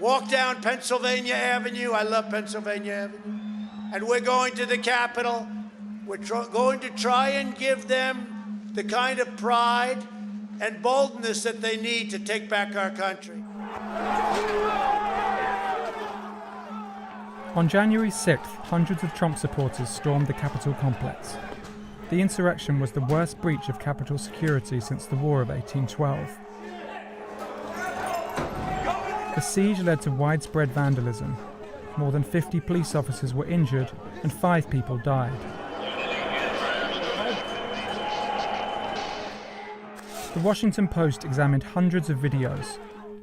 walk down Pennsylvania Avenue. I love Pennsylvania Avenue. And we're going to the Capitol. We're going to try and give them the kind of pride and boldness that they need to take back our country. On January 6th, hundreds of Trump supporters stormed the Capitol complex. The insurrection was the worst breach of Capitol security since the War of 1812. The siege led to widespread vandalism. More than 50 police officers were injured and 5 people died. The Washington Post examined hundreds of videos,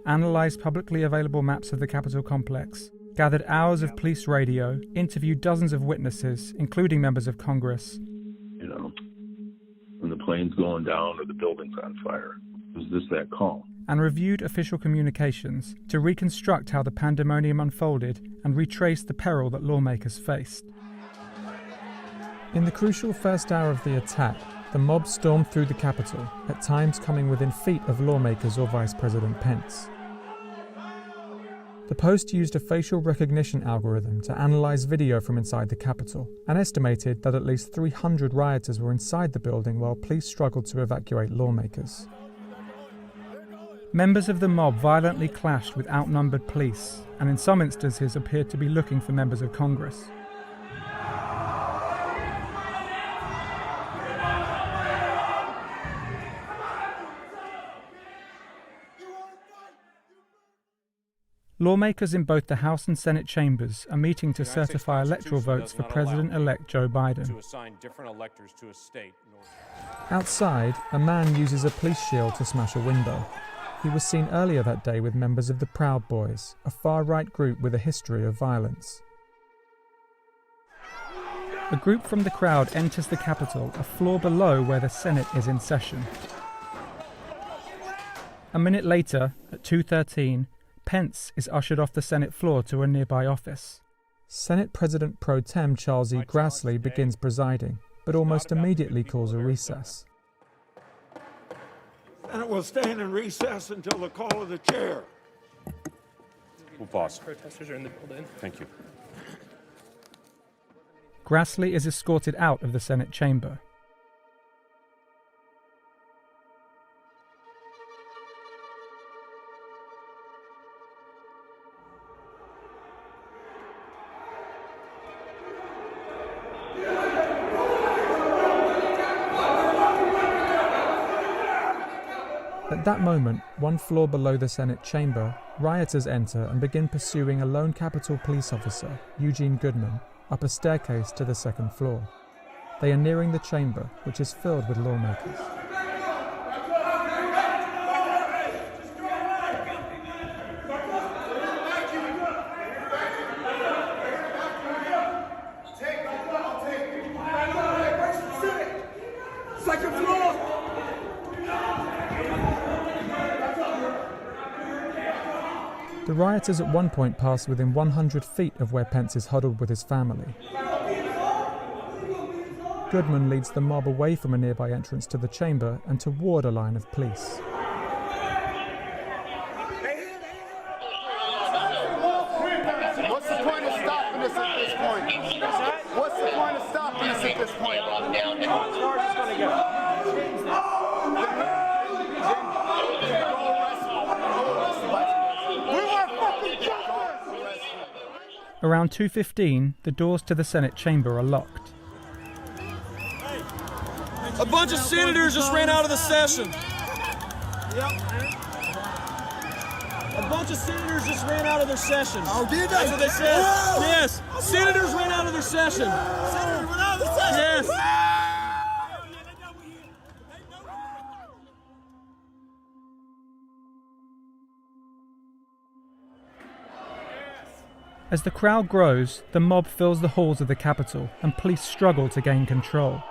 analysed publicly available maps of the Capitol complex, gathered hours of police radio, interviewed dozens of witnesses, including members of Congress. You know, when the plane's going down or the building's on fire, is this that calm? And reviewed official communications to reconstruct how the pandemonium unfolded and retrace the peril that lawmakers faced. In the crucial first hour of the attack, the mob stormed through the Capitol, at times coming within feet of lawmakers or Vice President Pence. The Post used a facial recognition algorithm to analyse video from inside the Capitol and estimated that at least 300 rioters were inside the building while police struggled to evacuate lawmakers. Members of the mob violently clashed with outnumbered police and in some instances appeared to be looking for members of Congress. Lawmakers in both the House and Senate chambers are meeting to certify electoral votes for President-elect Joe Biden. Outside, a man uses a police shield to smash a window. He was seen earlier that day with members of the Proud Boys, a far-right group with a history of violence. A group from the crowd enters the Capitol, a floor below where the Senate is in session. A minute later, at 2:13, Pence is ushered off the Senate floor to a nearby office. Senate President Pro Tem Charles E. Grassley begins presiding, but almost immediately calls a recess. And it will stand in recess until the call of the chair. We'll pause. Protesters are in the building. Thank you. Grassley is escorted out of the Senate chamber. At that moment, one floor below the Senate chamber, rioters enter and begin pursuing a lone Capitol police officer, Eugene Goodman, up a staircase to the second floor. They are nearing the chamber, which is filled with lawmakers. The rioters at one point pass within 100 feet of where Pence is huddled with his family. Goodman leads the mob away from a nearby entrance to the chamber and toward a line of police. What's the point of stopping us at this point? What's the point of stopping us at this point? As far as it's going to go. Around 2:15, the doors to the Senate chamber are locked. A bunch of senators just ran out of the session. A bunch of senators just ran out of their session. Oh, did they? That's what they said. Whoa! Yes, senators ran out of their session. Senators ran out of the session. Yes. As the crowd grows, the mob fills the halls of the Capitol and police struggle to gain control.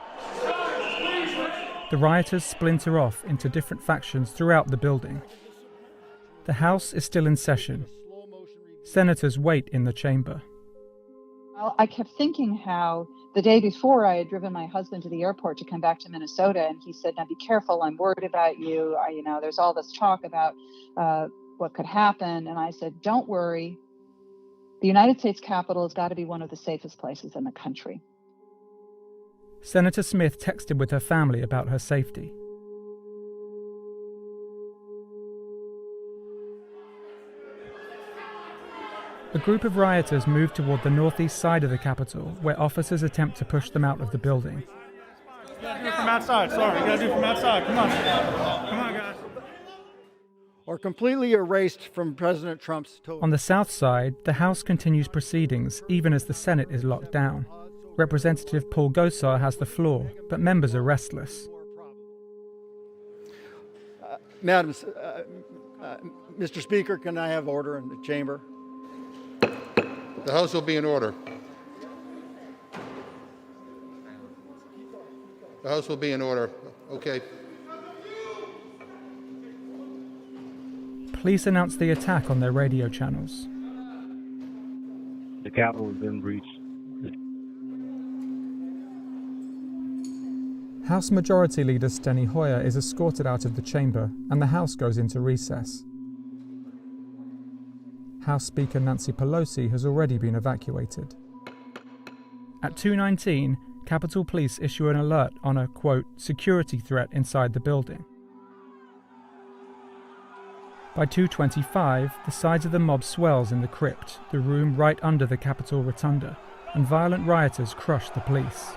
The rioters splinter off into different factions throughout the building. The House is still in session. Senators wait in the chamber. Well, I kept thinking how the day before I had driven my husband to the airport to come back to Minnesota, and he said, "Now be careful, I'm worried about you. There's all this talk about what could happen. And I said, don't worry. The United States Capitol has got to be one of the safest places in the country. Senator Smith texted with her family about her safety. A group of rioters moved toward the northeast side of the Capitol, where officers attempt to push them out of the building. You gotta do it from outside, sorry. You gotta do it from outside. Come on. Come on, guys. Or completely erased from President Trump's total. On the south side, the House continues proceedings, even as the Senate is locked down. Representative Paul Gosar has the floor, but members are restless. Madam, Mr. Speaker, can I have order in the chamber? The House will be in order. The House will be in order. Okay. Police announced the attack on their radio channels. The Capitol has been breached. House Majority Leader Steny Hoyer is escorted out of the chamber, and the House goes into recess. House Speaker Nancy Pelosi has already been evacuated. At 2:19, Capitol Police issue an alert on a, quote, security threat inside the building. By 2:25, the size of the mob swells in the crypt, the room right under the Capitol rotunda, and violent rioters crush the police.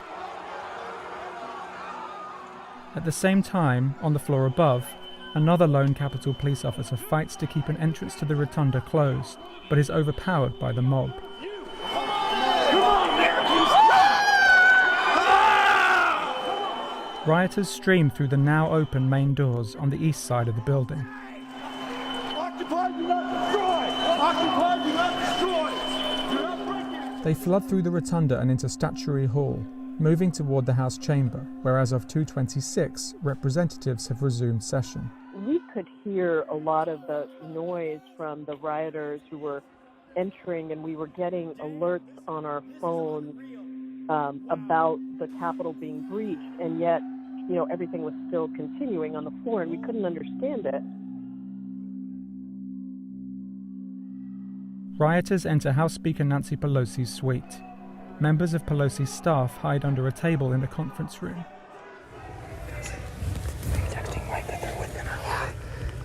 At the same time, on the floor above, another lone Capitol Police officer fights to keep an entrance to the rotunda closed, but is overpowered by the mob. Rioters stream through the now open main doors on the east side of the building. Occupy, do not destroy! Occupy, do not destroy! Do not break it! They flood through the rotunda and into Statuary Hall, moving toward the House chamber, where as of 2:26, representatives have resumed session. We could hear a lot of the noise from the rioters who were entering, and we were getting alerts on our phones about the Capitol being breached, and yet, you know, everything was still continuing on the floor, and we couldn't understand it. Rioters enter House Speaker Nancy Pelosi's suite. Members of Pelosi's staff hide under a table in the conference room. Texting Mike that they're within our hall.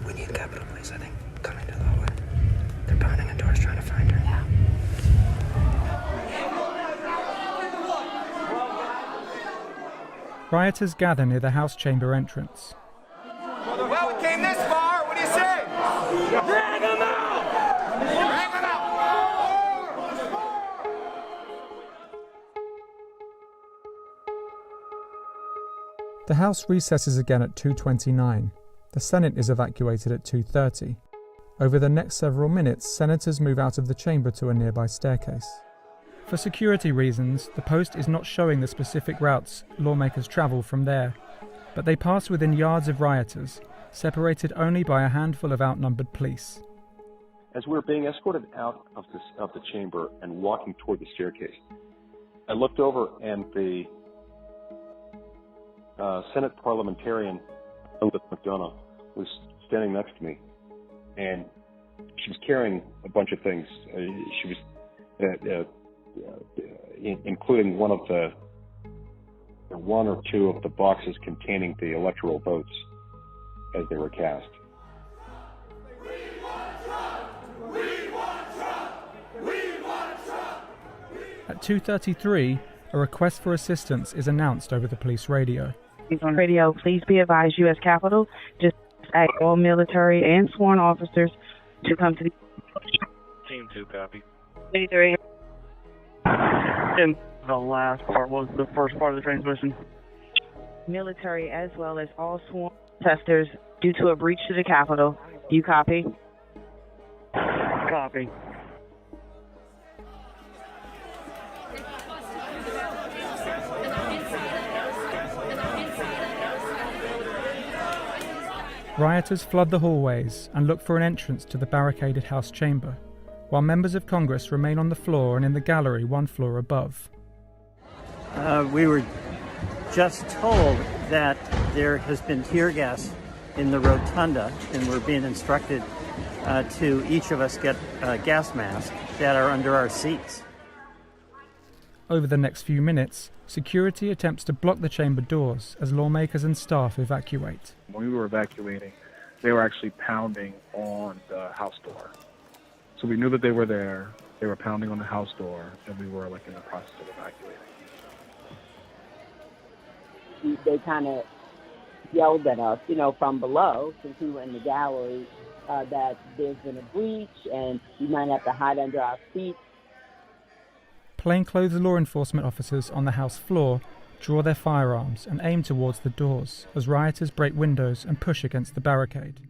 We need Capitol Police, I think, coming to the hallway. They're pounding on doors trying to find her. Yeah. Rioters gather near the House chamber entrance. Well, we came this far. What do you say? Drag them out! Drag them out! The House recesses again at 2:29. The Senate is evacuated at 2:30. Over the next several minutes, senators move out of the chamber to a nearby staircase. For security reasons, the post is not showing the specific routes lawmakers travel from there, but they pass within yards of rioters, separated only by a handful of outnumbered police. As we were being escorted out of the chamber and walking toward the staircase, I looked over and the Senate parliamentarian, Elizabeth McDonough, was standing next to me, and she was carrying a bunch of things. She was including one or two of the boxes containing the electoral votes as they were cast. At 2:33, a request for assistance is announced over the police radio. On radio, please be advised, U.S. Capitol just asked all military and sworn officers to come to the... Team 2, copy. 83. And the last part was the first part of the transmission. Military as well as all sworn protesters due to a breach to the Capitol. You copy? Copy. Rioters flood the hallways and look for an entrance to the barricaded House chamber, while members of Congress remain on the floor and in the gallery one floor above. We were just told that there has been tear gas in the rotunda, and we're being instructed to each of us get a gas mask that are under our seats. Over the next few minutes, security attempts to block the chamber doors as lawmakers and staff evacuate. When we were evacuating, they were actually pounding on the House door. So we knew that they were there. They were pounding on the House door, and we were in the process of evacuating. They kind of yelled at us, from below, since we were in the gallery, that there's been a breach and we might have to hide under our seats. Plainclothes law enforcement officers on the House floor draw their firearms and aim towards the doors as rioters break windows and push against the barricade.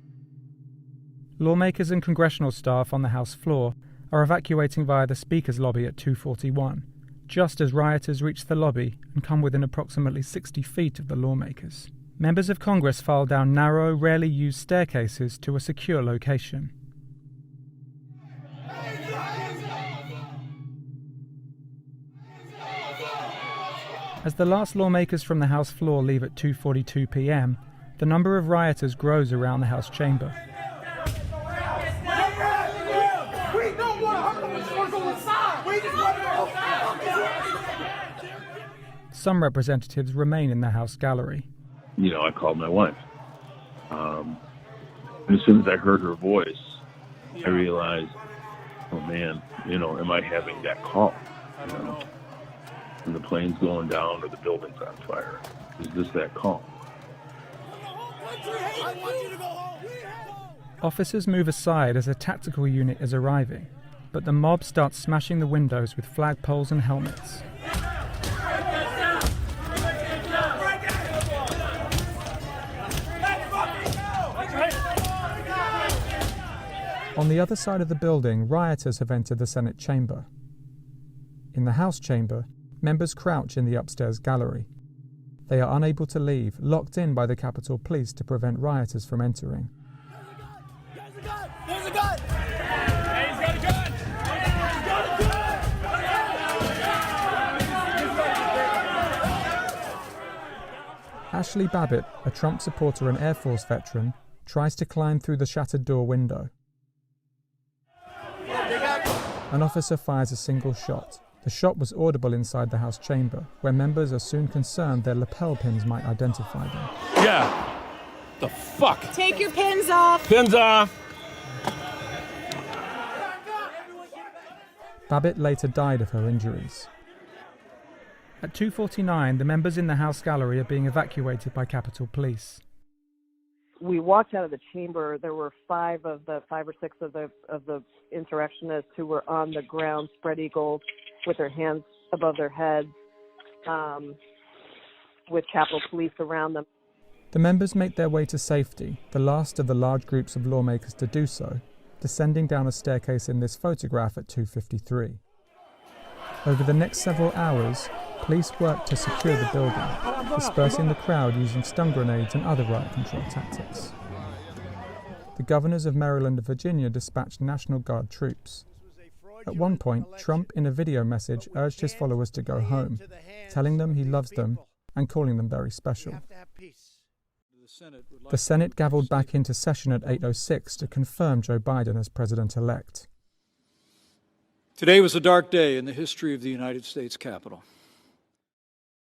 Lawmakers and congressional staff on the House floor are evacuating via the Speaker's lobby at 2:41, just as rioters reach the lobby and come within approximately 60 feet of the lawmakers. Members of Congress file down narrow, rarely used staircases to a secure location. As the last lawmakers from the House floor leave at 2:42 p.m, the number of rioters grows around the House chamber. Some representatives remain in the House gallery. I called my wife. And as soon as I heard her voice, I realized, oh man, am I having that call? When the plane's going down or the building's on fire. Is this that call? Officers move aside as a tactical unit is arriving, but the mob starts smashing the windows with flagpoles and helmets. On the other side of the building, rioters have entered the Senate chamber. In the House chamber, members crouch in the upstairs gallery. They are unable to leave, locked in by the Capitol Police to prevent rioters from entering. There's a gun! There's a gun! Hey, he's got a gun! He's got a gun! Ashley Babbitt, a Trump supporter and Air Force veteran, tries to climb through the shattered door window. An officer fires a single shot. The shot was audible inside the House chamber, where members are soon concerned their lapel pins might identify them. Yeah. The fuck? Take your pins off. Pins off. Babbitt later died of her injuries. At 2:49, the members in the House gallery are being evacuated by Capitol Police. We walked out of the chamber. There were five or six of the insurrectionists who were on the ground, spread eagled, with their hands above their heads, with Capitol Police around them. The members make their way to safety, the last of the large groups of lawmakers to do so, descending down a staircase in this photograph at 2:53. Over the next several hours, police worked to secure the building, dispersing the crowd using stun grenades and other riot control tactics. The governors of Maryland and Virginia dispatched National Guard troops. At one point, Trump, in a video message, urged his followers to go home, telling them he loves them and calling them very special. The Senate gavelled back into session at 8:06 to confirm Joe Biden as president-elect. Today was a dark day in the history of the United States Capitol.